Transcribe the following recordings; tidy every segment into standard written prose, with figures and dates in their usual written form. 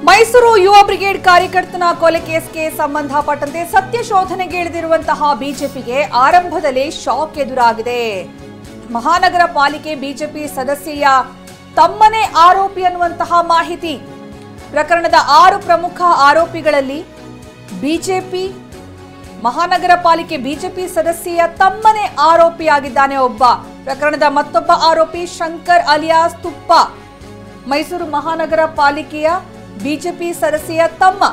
ಮೈಸೂರು ಯುವ ಬ್ರಿಗೇಡ್ ಕಾರ್ಯಕರ್ತನ ಕೊಲೆ ಕೇಸ್ಗೆ ಸಂಬಂಧಪಟ್ಟಂತೆ ಸತ್ಯ ಶೋಧನೆಗೆ ಇಳಿದಿರುವಂತಹ ಬಿಜೆಪಿಗೆ ಆರಂಭದಲ್ಲಿ ಶಾಕ್ ಎದುರಾಗಿದೆ. ಮಹಾನಗರ ಪಾಲಿಕೆ ಬಿಜೆಪಿ ಸದಸ್ಯೆಯ ತಮ್ಮನೇ ಆರೋಪಿ ಅನ್ನುವಂತಹ ಮಾಹಿತಿ. ಪ್ರಕರಣದ 6 ಪ್ರಮುಖ ಆರೋಪಿಗಳಲ್ಲಿ ಬಿಜೆಪಿ ಮಹಾನಗರ ಪಾಲಿಕೆ ಬಿಜೆಪಿ ಸದಸ್ಯೆಯ ತಮ್ಮನೇ ಆರೋಪಿಯಾಗಿದ್ದಾನೆ ಒಬ್ಬ. ಪ್ರಕರಣದ ಮತ್ತೊಬ್ಬ ಆರೋಪಿ ಶಂಕರ್ ಅಲಿಯಾಸ್ ತುಪ್ಪ. ಮೈಸೂರು ಮಹಾನಗರ ಪಾಲಿಕೆಯ ಬಿಜೆಪಿ ಸದಸ್ಯೆಯ ತಮ್ಮ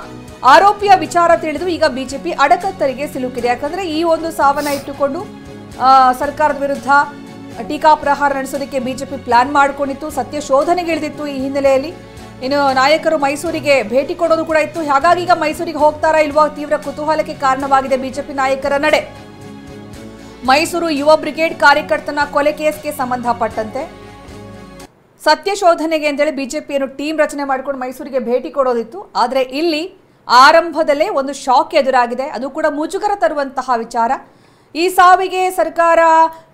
ಆರೋಪಿಯ ವಿಚಾರ ತಿಳಿದು ಈಗ ಬಿಜೆಪಿ ಅಡಕತ್ತರಿಗೆ ಸಿಲುಕಿದೆ. ಯಾಕಂದ್ರೆ ಈ ಒಂದು ಸಾವನ್ನ ಇಟ್ಟುಕೊಂಡು ಸರ್ಕಾರದ ವಿರುದ್ಧ ಟೀಕಾ ಪ್ರಹಾರ ನಡೆಸೋದಕ್ಕೆ ಬಿಜೆಪಿ ಪ್ಲಾನ್ ಮಾಡಿಕೊಂಡಿತ್ತು, ಸತ್ಯ ಶೋಧನೆಗೆ ಇಳಿದಿತ್ತು. ಈ ಹಿನ್ನೆಲೆಯಲ್ಲಿ ಇನ್ನು ನಾಯಕರು ಮೈಸೂರಿಗೆ ಭೇಟಿ ಕೊಡೋದು ಕೂಡ ಇತ್ತು. ಹಾಗಾಗಿ ಈಗ ಮೈಸೂರಿಗೆ ಹೋಗ್ತಾರಾ ಇಲ್ವಾ ತೀವ್ರ ಕುತೂಹಲಕ್ಕೆ ಕಾರಣವಾಗಿದೆ ಬಿಜೆಪಿ ನಾಯಕರ ನಡೆ. ಮೈಸೂರು ಯುವ ಬ್ರಿಗೇಡ್ ಕಾರ್ಯಕರ್ತನ ಕೊಲೆ ಕೇಸ್ಗೆ ಸಂಬಂಧಪಟ್ಟಂತೆ ಸತ್ಯ ಶೋಧನೆಗೆ ಅಂತೇಳಿ ಬಿಜೆಪಿಯನ್ನು ಟೀಮ್ ರಚನೆ ಮಾಡಿಕೊಂಡು ಮೈಸೂರಿಗೆ ಭೇಟಿ ಕೊಡೋದಿತ್ತು. ಆದರೆ ಇಲ್ಲಿ ಆರಂಭದಲ್ಲೇ ಒಂದು ಶಾಕ್ ಎದುರಾಗಿದೆ. ಅದು ಕೂಡ ಮುಜುಗರ ತರುವಂತಹ ವಿಚಾರ. ಈ ಸಾವಿಗೆ ಸರ್ಕಾರ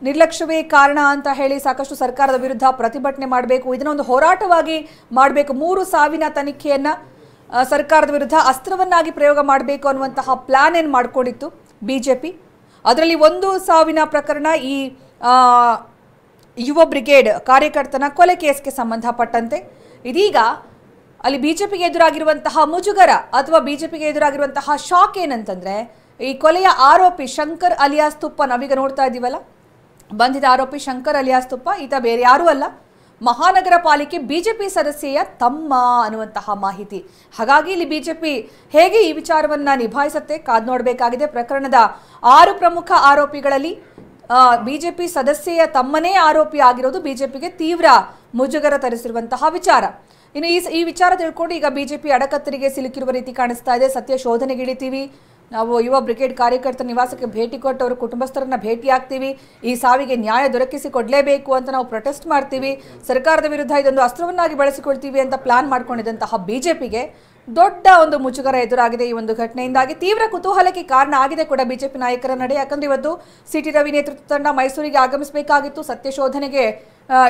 ನಿರ್ಲಕ್ಷ್ಯವೇ ಕಾರಣ ಅಂತ ಹೇಳಿ ಸಾಕಷ್ಟು ಸರ್ಕಾರದ ವಿರುದ್ಧ ಪ್ರತಿಭಟನೆ ಮಾಡಬೇಕು, ಇದನ್ನೊಂದು ಹೋರಾಟವಾಗಿ ಮಾಡಬೇಕು. 3 ಸಾವಿನ ತನಿಖೆಯನ್ನ ಸರ್ಕಾರದ ವಿರುದ್ಧ ಅಸ್ತ್ರವನ್ನಾಗಿ ಪ್ರಯೋಗ ಮಾಡಬೇಕು ಅನ್ನುವಂತಹ ಪ್ಲಾನ್ ಏನು ಮಾಡಿಕೊಂಡಿತ್ತು ಬಿಜೆಪಿ. ಅದರಲ್ಲಿ 1 ಸಾವಿನ ಪ್ರಕರಣ ಈ ಯುವ ಬ್ರಿಗೇಡ್ ಕಾರ್ಯಕರ್ತನ ಕೊಲೆ ಕೇಸ್ಗೆ ಸಂಬಂಧಪಟ್ಟಂತೆ. ಇದೀಗ ಅಲ್ಲಿ ಬಿಜೆಪಿಗೆ ಎದುರಾಗಿರುವಂತಹ ಮುಜುಗರ ಅಥವಾ ಬಿಜೆಪಿಗೆ ಎದುರಾಗಿರುವಂತಹ ಶಾಕ್ ಏನಂತಂದ್ರೆ, ಈ ಕೊಲೆಯ ಆರೋಪಿ ಶಂಕರ್ ಅಲಿಯಾಸ್ ತುಪ್ಪ, ನಾವೀಗ ನೋಡ್ತಾ ಇದ್ದೀವಲ್ಲ, ಬಂಧಿತ ಆರೋಪಿ ಶಂಕರ್ ಅಲಿಯಾಸ್ ತುಪ್ಪ ಈತ ಬೇರೆ ಯಾರೂ ಅಲ್ಲ, ಮಹಾನಗರ ಪಾಲಿಕೆ ಬಿಜೆಪಿ ಸದಸ್ಯೆಯ ತಮ್ಮ ಅನ್ನುವಂತಹ ಮಾಹಿತಿ. ಹಾಗಾಗಿ ಇಲ್ಲಿ ಬಿಜೆಪಿ ಹೇಗೆ ಈ ವಿಚಾರವನ್ನ ನಿಭಾಯಿಸುತ್ತೆ ಕಾದ್ ನೋಡಬೇಕಾಗಿದೆ. ಪ್ರಕರಣದ 6 ಪ್ರಮುಖ ಆರೋಪಿಗಳಲ್ಲಿ ಬಿಜೆಪಿ ಸದಸ್ಯೆಯ ತಮ್ಮನೇ ಆರೋಪಿ ಆಗಿರೋದು ಬಿಜೆಪಿಗೆ ತೀವ್ರ ಮುಜುಗರ ತರಿಸಿರುವಂತಹ ವಿಚಾರ. ಇನ್ನು ಈ ವಿಚಾರ ತಿಳ್ಕೊಂಡು ಈಗ ಬಿಜೆಪಿ ಅಡಕತ್ತರಿಗೆ ಸಿಲುಕಿರುವ ರೀತಿ ಕಾಣಿಸ್ತಾ ಇದೆ. ಸತ್ಯ ಶೋಧನೆಗೆ ಇಳಿತೀವಿ, ನಾವು ಯುವ ಬ್ರಿಗೇಡ್ ಕಾರ್ಯಕರ್ತರ ನಿವಾಸಕ್ಕೆ ಭೇಟಿ ಕೊಟ್ಟು ಅವರ ಕುಟುಂಬಸ್ಥರನ್ನ ಭೇಟಿ ಆಗ್ತೀವಿ, ಈ ಸಾವಿಗೆ ನ್ಯಾಯ ದೊರಕಿಸಿ ಕೊಡಲೇಬೇಕು ಅಂತ ನಾವು ಪ್ರೊಟೆಸ್ಟ್ ಮಾಡ್ತೀವಿ, ಸರ್ಕಾರದ ವಿರುದ್ಧ ಇದೊಂದು ಅಸ್ತ್ರವನ್ನಾಗಿ ಬಳಸಿಕೊಳ್ತೀವಿ ಅಂತ ಪ್ಲಾನ್ ಮಾಡ್ಕೊಂಡಿದ್ದಂತಹ ಬಿಜೆಪಿಗೆ ದೊಡ್ಡ ಒಂದು ಮುಜುಗರ ಎದುರಾಗಿದೆ. ಈ ಒಂದು ಘಟನೆಯಿಂದಾಗಿ ತೀವ್ರ ಕುತೂಹಲಕ್ಕೆ ಕಾರಣ ಆಗಿದೆ ಕೂಡ ಬಿಜೆಪಿ ನಾಯಕರ ನಡೆ. ಯಾಕಂದ್ರೆ ಇವತ್ತು ಸಿಟಿ ರವಿ ನೇತೃತ್ವದ ತಂಡ ಮೈಸೂರಿಗೆ ಆಗಮಿಸಬೇಕಾಗಿತ್ತು ಸತ್ಯ ಶೋಧನೆಗೆ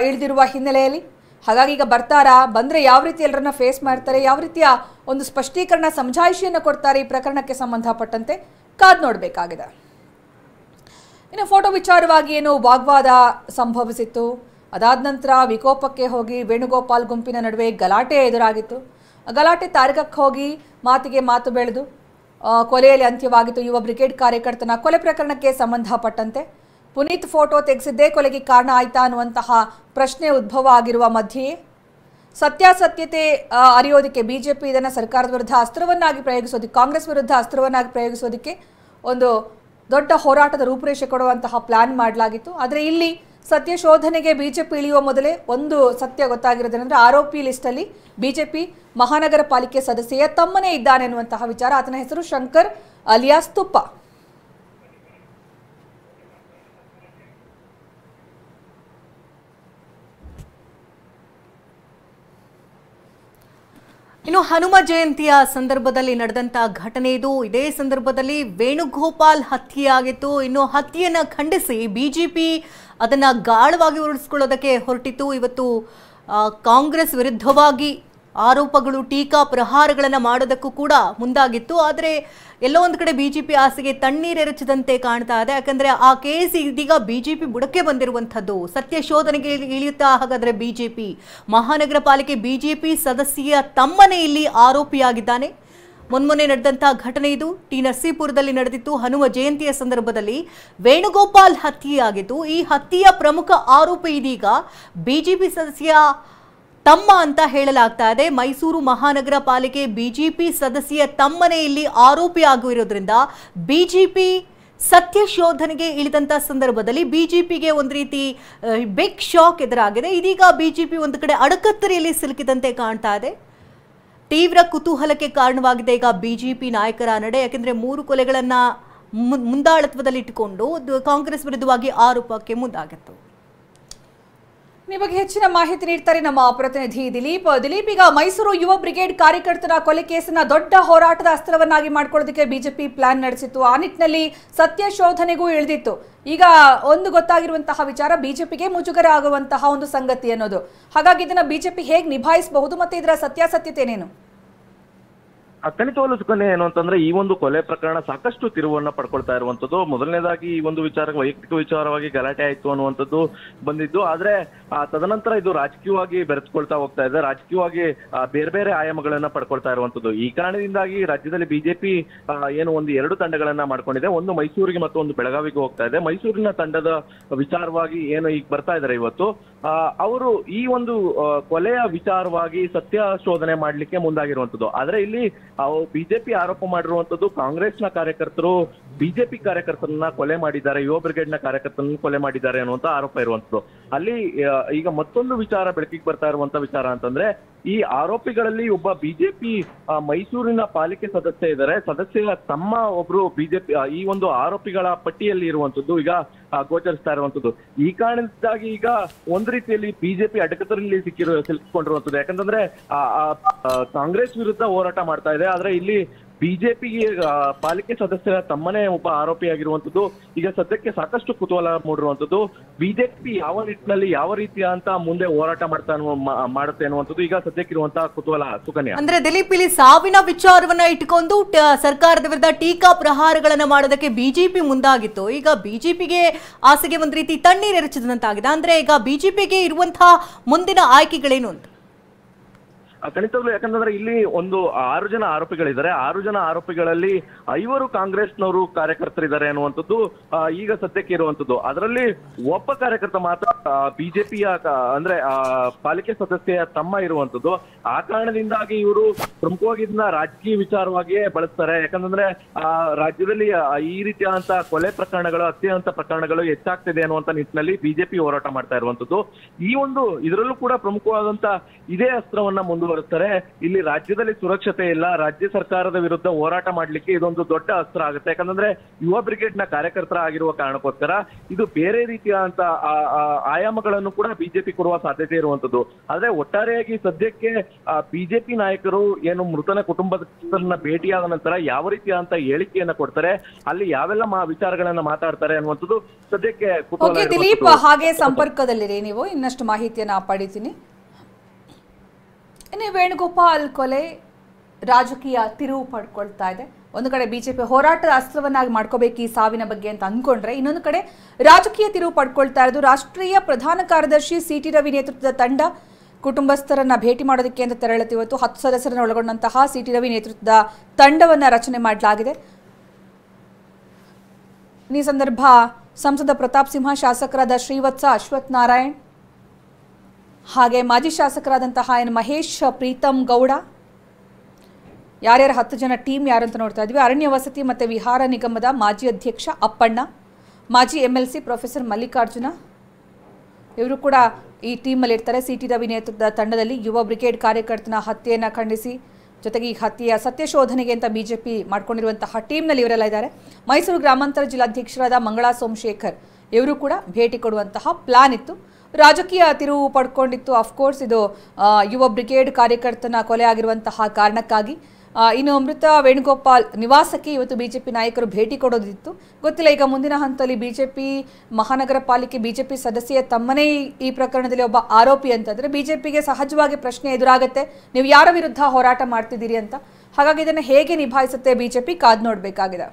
ಇಳಿದಿರುವ ಹಿನ್ನೆಲೆಯಲ್ಲಿ. ಹಾಗಾಗಿ ಈಗ ಬರ್ತಾರಾ, ಬಂದ್ರೆ ಯಾವ ರೀತಿ ಎಲ್ಲರನ್ನ ಫೇಸ್ ಮಾಡ್ತಾರೆ, ಯಾವ ರೀತಿಯ ಒಂದು ಸ್ಪಷ್ಟೀಕರಣ ಸಮಜಾಯಿಷಿಯನ್ನು ಕೊಡ್ತಾರೆ ಈ ಪ್ರಕರಣಕ್ಕೆ ಸಂಬಂಧಪಟ್ಟಂತೆ ಕಾದ್ ನೋಡಬೇಕಾಗಿದೆ. ಇನ್ನು ಫೋಟೋ ವಿಚಾರವಾಗಿ ಏನು ವಾಗ್ವಾದ ಸಂಭವಿಸಿತ್ತು, ಅದಾದ ನಂತರ ವಿಕೋಪಕ್ಕೆ ಹೋಗಿ ವೇಣುಗೋಪಾಲ್ ಗುಂಪಿನ ನಡುವೆ ಗಲಾಟೆ ಎದುರಾಗಿತ್ತು. ಗಲಾಟೆ ತಾರಕಕ್ಕೆ ಹೋಗಿ ಮಾತಿಗೆ ಮಾತು ಬೆಳೆದು ಕೊಲೆಯಲ್ಲಿ ಅಂತ್ಯವಾಗಿತ್ತು. ಯುವ ಬ್ರಿಗೇಡ್ ಕಾರ್ಯಕರ್ತನ ಕೊಲೆ ಪ್ರಕರಣಕ್ಕೆ ಸಂಬಂಧಪಟ್ಟಂತೆ ಪುನೀತ್ ಫೋಟೋ ತೆಗೆಸಿದ್ದೇ ಕೊಲೆಗೆ ಕಾರಣ ಆಯ್ತಾ ಅನ್ನುವಂತಹ ಪ್ರಶ್ನೆ ಉದ್ಭವ ಆಗಿರುವ ಮಧ್ಯೆಯೇ ಸತ್ಯಾಸತ್ಯತೆ ಅರಿಯೋದಕ್ಕೆ ಬಿಜೆಪಿ ಇದನ್ನು ಸರ್ಕಾರದ ವಿರುದ್ಧ ಅಸ್ತ್ರವನ್ನಾಗಿ ಪ್ರಯೋಗಿಸೋದಕ್ಕೆ, ಕಾಂಗ್ರೆಸ್ ವಿರುದ್ಧ ಅಸ್ತ್ರವನ್ನಾಗಿ ಪ್ರಯೋಗಿಸೋದಕ್ಕೆ ಒಂದು ದೊಡ್ಡ ಹೋರಾಟದ ರೂಪುರೇಷೆ ಕೊಡುವಂತಹ ಪ್ಲಾನ್ ಮಾಡಲಾಗಿತ್ತು. ಆದರೆ ಇಲ್ಲಿ ಸತ್ಯ ಶೋಧನೆಗೆ ಬಿಜೆಪಿ ಇಳಿಯುವ ಮೊದಲೇ ಒಂದು ಸತ್ಯ ಗೊತ್ತಾಗಿರೋದೇನೆಂದ್ರೆ, ಆರೋಪಿ ಲಿಸ್ಟಲ್ಲಿ ಬಿಜೆಪಿ ಮಹಾನಗರ ಪಾಲಿಕೆ ಸದಸ್ಯೆಯ ತಮ್ಮನೇ ಇದ್ದಾನೆ ಎನ್ನುವಂತಹ ವಿಚಾರ. ಆತನ ಹೆಸರು ಶಂಕರ್ ಅಲಿಯಾಸ್ ತುಪ್ಪ. ಇನ್ನು ಹನುಮ ಜಯಂತಿಯ ಸಂದರ್ಭದಲ್ಲಿ ನಡೆದಂತಹ ಘಟನೆ ಇದು. ಇದೇ ಸಂದರ್ಭದಲ್ಲಿ ವೇಣುಗೋಪಾಲ್ ಹತ್ಯೆಯಾಗಿತ್ತು. ಇನ್ನು ಹತ್ಯೆಯನ್ನು ಖಂಡಿಸಿ ಬಿಜೆಪಿ ಅದನ್ನ ಗಾಳವಾಗಿ ಉರುಳಿಸಿಕೊಳ್ಳೋದಕ್ಕೆ ಹೊರಟಿತ್ತು. ಇವತ್ತು ಕಾಂಗ್ರೆಸ್ ವಿರುದ್ಧವಾಗಿ ಆರೋಪಗಳು, ಟೀಕಾ ಪ್ರಹಾರಗಳನ್ನು ಮಾಡೋದಕ್ಕೂ ಕೂಡ ಮುಂದಾಗಿತ್ತು. ಆದರೆ ಎಲ್ಲೋ ಒಂದು ಕಡೆ ಬಿಜೆಪಿ ಆಸೆಗೆ ತಣ್ಣೀರೆರಚಿದಂತೆ ಕಾಣ್ತಾ ಇದೆ. ಯಾಕಂದ್ರೆ ಆ ಕೇಸ್ ಇದೀಗ ಬಿಜೆಪಿ ಬುಡಕ್ಕೆ ಬಂದಿರುವಂಥದ್ದು. ಸತ್ಯ ಶೋಧನೆಗೆ ಇಳಿಯುತ್ತಾ ಹಾಗಾದ್ರೆ ಬಿಜೆಪಿ ಮಹಾನಗರ ಪಾಲಿಕೆ ಬಿಜೆಪಿ ಸದಸ್ಯೆಯ ತಮ್ಮನೇ ಇಲ್ಲಿ ಆರೋಪಿಯಾಗಿದ್ದಾನೆ. ಮೊನ್ನೆ ನಡೆದಂತಹ ಘಟನೆ ಇದು. ಟಿ ನರಸೀಪುರದಲ್ಲಿ ನಡೆದಿತ್ತು. ಹನುಮ ಜಯಂತಿಯ ಸಂದರ್ಭದಲ್ಲಿ ವೇಣುಗೋಪಾಲ್ ಹತ್ಯೆಯಾಗಿತ್ತು. ಈ ಹತ್ಯೆಯ ಪ್ರಮುಖ ಆರೋಪಿ ಇದೀಗ ಬಿಜೆಪಿ ಸದಸ್ಯ ತಮ್ಮ ಅಂತ ಹೇಳಲಾಗ್ತಾ ಇದೆ. ಮೈಸೂರು ಮಹಾನಗರ ಪಾಲಿಕೆ ಬಿಜೆಪಿ ಸದಸ್ಯೆಯ ತಮ್ಮನೇ ಇಲ್ಲಿ ಆರೋಪಿ ಆಗಿರೋದ್ರಿಂದ ಬಿಜೆಪಿ ಸತ್ಯ ಶೋಧನೆಗೆ ಇಳಿದಂತ ಸಂದರ್ಭದಲ್ಲಿ ಬಿಜೆಪಿಗೆ ಒಂದು ರೀತಿ ಬಿಗ್ ಶಾಕ್ ಎದುರಾಗಿದೆ. ಇದೀಗ ಬಿಜೆಪಿ ಒಂದು ಕಡೆ ಅಡಕತ್ತರಿಯಲ್ಲಿ ಸಿಲುಕಿದಂತೆ ಕಾಣ್ತಾ ಇದೆ. ತೀವ್ರ ಕುತೂಹಲಕ್ಕೆ ಕಾರಣವಾಗಿದೆ ಈಗ ಬಿಜೆಪಿ ನಾಯಕರ ನಡೆ. ಯಾಕೆಂದ್ರೆ 3 ಕೊಲೆಗಳನ್ನ ಮುಂದಾಳತ್ವದಲ್ಲಿಟ್ಟುಕೊಂಡು ಕಾಂಗ್ರೆಸ್ ವಿರುದ್ಧವಾಗಿ ಆರೋಪಕ್ಕೆ ಮುಂದಾಗಿತ್ತು. ಈ ಬಗ್ಗೆ ಹೆಚ್ಚಿನ ಮಾಹಿತಿ ನೀಡ್ತಾರೆ ನಮ್ಮ ಪ್ರತಿನಿಧಿ ದಿಲೀಪ್. ಈಗ ಮೈಸೂರು ಯುವ ಬ್ರಿಗೇಡ್ ಕಾರ್ಯಕರ್ತರ ಕೊಲೆ ಕೇಸನ್ನ ದೊಡ್ಡ ಹೋರಾಟದ ಅಸ್ತ್ರವನ್ನಾಗಿ ಮಾಡ್ಕೊಳ್ಳೋದಕ್ಕೆ ಬಿಜೆಪಿ ಪ್ಲಾನ್ ನಡೆಸಿತ್ತು. ಆ ನಿಟ್ಟಿನಲ್ಲಿ ಸತ್ಯ ಶೋಧನೆಗೂ ಇಳಿದಿತ್ತು. ಈಗ ಒಂದು ಗೊತ್ತಾಗಿರುವಂತಹ ವಿಚಾರ, ಬಿಜೆಪಿಗೆ ಮುಜುಗರ ಆಗುವಂತಹ ಒಂದು ಸಂಗತಿ ಅನ್ನೋದು. ಹಾಗಾಗಿ ಇದನ್ನ ಬಿಜೆಪಿ ಹೇಗೆ ನಿಭಾಯಿಸಬಹುದು ಮತ್ತೆ ಇದರ ಸತ್ಯಾಸತ್ಯತೆ ಏನೇನು? ಖಂಡಿತವಾಗ್ಲೂ ಸುಕನ್ಯಾ, ಏನು ಅಂತಂದ್ರೆ ಈ ಒಂದು ಕೊಲೆ ಪ್ರಕರಣ ಸಾಕಷ್ಟು ತಿರುವನ್ನ ಪಡ್ಕೊಳ್ತಾ ಇರುವಂತದ್ದು. ಮೊದಲನೇದಾಗಿ ಈ ಒಂದು ವೈಯಕ್ತಿಕ ವಿಚಾರವಾಗಿ ಗಲಾಟೆ ಆಯ್ತು ಅನ್ನುವಂಥದ್ದು ಬಂದಿದ್ದು. ಆದ್ರೆ ತದನಂತರ ಇದು ರಾಜಕೀಯವಾಗಿ ಬೆರೆಸ್ಕೊಳ್ತಾ ಹೋಗ್ತಾ ಇದೆ, ರಾಜಕೀಯವಾಗಿ ಬೇರೆ ಬೇರೆ ಆಯಾಮಗಳನ್ನ ಪಡ್ಕೊಳ್ತಾ ಇರುವಂತದ್ದು. ಈ ಕಾರಣದಿಂದಾಗಿ ರಾಜ್ಯದಲ್ಲಿ ಬಿಜೆಪಿ ಏನು ಒಂದು 2 ತಂಡಗಳನ್ನ ಮಾಡ್ಕೊಂಡಿದೆ. ಒಂದು ಮೈಸೂರಿಗೆ ಮತ್ತು ಒಂದು ಬೆಳಗಾವಿಗೆ ಹೋಗ್ತಾ ಇದೆ. ಮೈಸೂರಿನ ತಂಡದ ವಿಚಾರವಾಗಿ ಏನು ಈಗ ಬರ್ತಾ ಇದ್ದಾರೆ ಇವತ್ತು, ಅವರು ಈ ಒಂದು ಕೊಲೆಯ ವಿಚಾರವಾಗಿ ಸತ್ಯ ಶೋಧನೆ ಮಾಡ್ಲಿಕ್ಕೆ ಮುಂದಾಗಿರುವಂತದ್ದು. ಆದ್ರೆ ಇಲ್ಲಿ ಬಿಜೆಪಿ ಆರೋಪ ಮಾಡಿರುವಂತದ್ದು ಕಾಂಗ್ರೆಸ್ನ ಕಾರ್ಯಕರ್ತರು ಬಿಜೆಪಿ ಕಾರ್ಯಕರ್ತರನ್ನ ಕೊಲೆ ಮಾಡಿದ್ದಾರೆ, ಯುವ ಬ್ರಿಗೇಡ್ನ ಕಾರ್ಯಕರ್ತರನ್ನ ಕೊಲೆ ಮಾಡಿದ್ದಾರೆ ಅನ್ನುವಂತ ಆರೋಪ ಇರುವಂತದ್ದು. ಅಲ್ಲಿ ಈಗ ಮತ್ತೊಂದು ವಿಚಾರ ಬೆಳಕಿಗೆ ಬರ್ತಾ ಇರುವಂತ ವಿಚಾರ ಅಂತಂದ್ರೆ, ಈ ಆರೋಪಿಗಳಲ್ಲಿ ಒಬ್ಬ ಬಿಜೆಪಿ ಮೈಸೂರಿನ ಪಾಲಿಕೆ ಸದಸ್ಯ ಇದ್ದಾರೆ. ಸದಸ್ಯರ ತಮ್ಮ ಒಬ್ರು ಬಿಜೆಪಿ ಈ ಒಂದು ಆರೋಪಿಗಳ ಪಟ್ಟಿಯಲ್ಲಿ ಇರುವಂತದ್ದು ಈಗ ಗೋಚರಿಸ್ತಾ ಇರುವಂತದ್ದು. ಈ ಕಾರಣದಿಂದಾಗಿ ಈಗ ಒಂದ್ ರೀತಿಯಲ್ಲಿ ಬಿಜೆಪಿ ಅಡಕತರಲ್ಲಿ ಸಿಲುಕಿಕೊಂಡಿರುವಂತದ್ದು. ಯಾಕಂತಂದ್ರೆ ಕಾಂಗ್ರೆಸ್ ವಿರುದ್ಧ ಹೋರಾಟ ಮಾಡ್ತಾ ಇದೆ, ಆದ್ರೆ ಇಲ್ಲಿ ಬಿಜೆಪಿಗೆ ಪಾಲಿಕೆ ಸದಸ್ಯರ ತಮ್ಮನೇ ಒಬ್ಬ ಆರೋಪಿಯಾಗಿರುವಂತದ್ದು ಈಗ ಸದ್ಯಕ್ಕೆ ಸಾಕಷ್ಟು ಕುತೂಹಲ ಮೂಡಿರುವಂತದ್ದು. ಬಿಜೆಪಿ ಯಾವ ನಿಟ್ಟಿನಲ್ಲಿ ಯಾವ ರೀತಿಯ ಅಂತ ಮುಂದೆ ಹೋರಾಟ ಮಾಡುತ್ತೆ ಅನ್ನುವಂಥದ್ದು ಈಗ ಸದ್ಯಕ್ಕಿರುವಂತಹ ಕುತೂಹಲ. ಸುಕನ್ಯಾ, ಅಂದ್ರೆ ದಿಲೀಪ್, ಇಲ್ಲಿ ಸಾವಿನ ವಿಚಾರವನ್ನ ಇಟ್ಕೊಂಡು ಸರ್ಕಾರದ ವಿರುದ್ಧ ಟೀಕಾ ಪ್ರಹಾರಗಳನ್ನ ಮಾಡೋದಕ್ಕೆ ಬಿಜೆಪಿ ಮುಂದಾಗಿತ್ತು. ಈಗ ಬಿಜೆಪಿಗೆ ಆಸೆಗೆ ಒಂದ್ ರೀತಿ ತಣ್ಣೀರು ಎರಚಿದಂತಾಗಿದೆ. ಅಂದ್ರೆ ಈಗ ಬಿಜೆಪಿಗೆ ಇರುವಂತಹ ಮುಂದಿನ ಆಯ್ಕೆಗಳೇನು ಅಂತ? ಖಂಡಿತವಾಗ್ಲು, ಯಾಕಂತಂದ್ರೆ ಇಲ್ಲಿ ಒಂದು 6 ಜನ ಆರೋಪಿಗಳಿದ್ದಾರೆ. 6 ಜನ ಆರೋಪಿಗಳಲ್ಲಿ 5 ಕಾಂಗ್ರೆಸ್ನವರು ಕಾರ್ಯಕರ್ತರಿದ್ದಾರೆ ಅನ್ನುವಂಥದ್ದು ಈಗ ಸದ್ಯಕ್ಕೆ ಇರುವಂತದ್ದು. ಅದರಲ್ಲಿ ಒಬ್ಬ ಕಾರ್ಯಕರ್ತ ಮಾತ್ರ ಬಿಜೆಪಿಯ ಅಂದ್ರೆ ಪಾಲಿಕೆ ಸದಸ್ಯೆಯ ತಮ್ಮ ಇರುವಂತದ್ದು. ಆ ಕಾರಣದಿಂದಾಗಿ ಇವರು ಪ್ರಮುಖವಾಗಿ ಇದನ್ನ ರಾಜಕೀಯ ವಿಚಾರವಾಗಿಯೇ ಬಳಸ್ತಾರೆ. ಯಾಕಂತಂದ್ರೆ ರಾಜ್ಯದಲ್ಲಿ ಈ ರೀತಿಯಾದಂತ ಕೊಲೆ ಪ್ರಕರಣಗಳು, ಹತ್ಯೆಯಂತ ಪ್ರಕರಣಗಳು ಹೆಚ್ಚಾಗ್ತಿದೆ ಅನ್ನುವಂತ ನಿಟ್ಟಿನಲ್ಲಿ ಬಿಜೆಪಿ ಹೋರಾಟ ಮಾಡ್ತಾ ಇರುವಂತದ್ದು. ಈ ಒಂದು ಇದರಲ್ಲೂ ಕೂಡ ಪ್ರಮುಖವಾದಂತ ಇದೇ ಅಸ್ತ್ರವನ್ನ ಮುಂದುವರಿಸ್ತಾರೆ. ಇಲ್ಲಿ ರಾಜ್ಯದಲ್ಲಿ ಸುರಕ್ಷತೆ ಇಲ್ಲ, ರಾಜ್ಯ ಸರ್ಕಾರದ ವಿರುದ್ಧ ಹೋರಾಟ ಮಾಡ್ಲಿಕ್ಕೆ ಇದೊಂದು ದೊಡ್ಡ ಅಸ್ತ್ರ ಆಗುತ್ತೆ. ಯಾಕಂದ್ರೆ ಯುವ ಬ್ರಿಗೇಡ್ನ ಕಾರ್ಯಕರ್ತರ ಆಗಿರುವ ಕಾರಣಕ್ಕೋಸ್ಕರ ಇದು ಬೇರೆ ರೀತಿಯಾದಂತ ಆಯಾಮಗಳನ್ನು ಕೂಡ ಬಿಜೆಪಿ ಕೊಡುವ ಸಾಧ್ಯತೆ ಇರುವಂತದ್ದು. ಆದ್ರೆ ಒಟ್ಟಾರೆಯಾಗಿ ಸದ್ಯಕ್ಕೆ ಬಿಜೆಪಿ ನಾಯಕರು ಏನು ಮೃತನ ಕುಟುಂಬಸ್ಥರನ್ನ ಭೇಟಿಯಾದ ನಂತರ ಯಾವ ರೀತಿಯಾದಂತ ಹೇಳಿಕೆಯನ್ನ ಕೊಡ್ತಾರೆ, ಅಲ್ಲಿ ಯಾವೆಲ್ಲ ವಿಚಾರಗಳನ್ನ ಮಾತಾಡ್ತಾರೆ ಅನ್ನುವಂಥದ್ದು ಸದ್ಯಕ್ಕೆ ಕುತೂಹಲ. ದಿಲೀಪ್, ಹಾಗೆ ಸಂಪರ್ಕದಲ್ಲಿರಿ ನೀವು, ಇನ್ನಷ್ಟು ಮಾಹಿತಿಯನ್ನ ಪಡಿತೀನಿ. ಇನ್ನು ವೇಣುಗೋಪಾಲ್ ಕೊಲೆ ರಾಜಕೀಯ ತಿರುವು ಪಡ್ಕೊಳ್ತಾ ಇದೆ. ಒಂದು ಕಡೆ ಬಿಜೆಪಿ ಹೋರಾಟದ ಅಸ್ತ್ರವನ್ನಾಗಿ ಮಾಡ್ಕೋಬೇಕು ಈ ಸಾವಿನ ಬಗ್ಗೆ ಅಂತ ಅಂದ್ಕೊಂಡ್ರೆ, ಇನ್ನೊಂದು ಕಡೆ ರಾಜಕೀಯ ತಿರುವು ಪಡ್ಕೊಳ್ತಾ ಇರೋದು ರಾಷ್ಟ್ರೀಯ ಪ್ರಧಾನ ಕಾರ್ಯದರ್ಶಿ ಸಿ.ಟಿ. ರವಿ ನೇತೃತ್ವದ ತಂಡ ಕುಟುಂಬಸ್ಥರನ್ನ ಭೇಟಿ ಮಾಡೋದಕ್ಕೆ ಅಂತ ತೆರಳುತ್ತೆ. ಇವತ್ತು 10 ಸದಸ್ಯರನ್ನು ಒಳಗೊಂಡಂತಹ ಸಿ.ಟಿ. ರವಿ ನೇತೃತ್ವದ ತಂಡವನ್ನು ರಚನೆ ಮಾಡಲಾಗಿದೆ. ಈ ಸಂದರ್ಭ ಸಂಸದ ಪ್ರತಾಪ್ ಸಿಂಹ, ಶಾಸಕರಾದ ಶ್ರೀವತ್ಸ ಅಶ್ವಥ್ ನಾರಾಯಣ್, ಹಾಗೆ ಮಾಜಿ ಶಾಸಕರಾದಂತಹ ಮಹೇಶ್ ಪ್ರೀತಮ್ ಗೌಡ, ಯಾರ್ಯಾರು 10 ಜನ ಟೀಮ್ ಯಾರು ಅಂತ ನೋಡ್ತಾ ಇದ್ವಿ. ಅರಣ್ಯ ವಸತಿ ಮತ್ತು ವಿಹಾರ ನಿಗಮದ ಮಾಜಿ ಅಧ್ಯಕ್ಷ ಅಪ್ಪಣ್ಣ, ಮಾಜಿ MLC ಪ್ರೊಫೆಸರ್ ಮಲ್ಲಿಕಾರ್ಜುನ, ಇವರು ಕೂಡ ಈ ಟೀಮಲ್ಲಿ ಇರ್ತಾರೆ. ಸಿ.ಟಿ. ರವಿ ನೇತೃತ್ವದ ತಂಡದಲ್ಲಿ ಯುವ ಬ್ರಿಗೇಡ್ ಕಾರ್ಯಕರ್ತನ ಹತ್ಯೆಯನ್ನು ಖಂಡಿಸಿ, ಜೊತೆಗೆ ಈ ಹತ್ಯೆಯ ಸತ್ಯ ಶೋಧನೆಗೆ ಅಂತ ಬಿಜೆಪಿ ಮಾಡ್ಕೊಂಡಿರುವಂತಹ ಟೀಮ್ನಲ್ಲಿ ಇವರೆಲ್ಲ ಇದ್ದಾರೆ. ಮೈಸೂರು ಗ್ರಾಮಾಂತರ ಜಿಲ್ಲಾಧ್ಯಕ್ಷರಾದ ಮಂಗಳಾ ಸೋಮಶೇಖರ್ ಇವರು ಕೂಡ ಭೇಟಿ ಕೊಡುವಂತಹ ಪ್ಲಾನ್ ಇತ್ತು. ರಾಜಕೀಯ ತಿರುವು ಪಡ್ಕೊಂಡಿತ್ತು. ಅಫ್ಕೋರ್ಸ್ ಇದು ಯುವ ಬ್ರಿಗೇಡ್ ಕಾರ್ಯಕರ್ತನ ಕೊಲೆ ಆಗಿರುವಂತಹ ಕಾರಣಕ್ಕಾಗಿ. ಇನ್ನು ಮೃತ ವೇಣುಗೋಪಾಲ್ ನಿವಾಸಕ್ಕೆ ಇವತ್ತು ಬಿಜೆಪಿ ನಾಯಕರು ಭೇಟಿ ಕೊಡೋದಿತ್ತು. ಗೊತ್ತಿಲ್ಲ ಈಗ ಮುಂದಿನ ಹಂತದಲ್ಲಿ ಬಿಜೆಪಿ ಮಹಾನಗರ ಪಾಲಿಕೆ ಬಿಜೆಪಿ ಸದಸ್ಯೆಯ ತಮ್ಮನೇ ಈ ಪ್ರಕರಣದಲ್ಲಿ ಒಬ್ಬ ಆರೋಪಿ ಅಂತಂದ್ರೆ ಬಿಜೆಪಿಗೆ ಸಹಜವಾಗಿ ಪ್ರಶ್ನೆ ಎದುರಾಗುತ್ತೆ, ನೀವು ಯಾರ ವಿರುದ್ಧ ಹೋರಾಟ ಮಾಡ್ತಿದ್ದೀರಿ ಅಂತ. ಹಾಗಾಗಿ ಇದನ್ನು ಹೇಗೆ ನಿಭಾಯಿಸುತ್ತೆ ಬಿಜೆಪಿ ಕಾದ್ ನೋಡಬೇಕಾಗಿದೆ.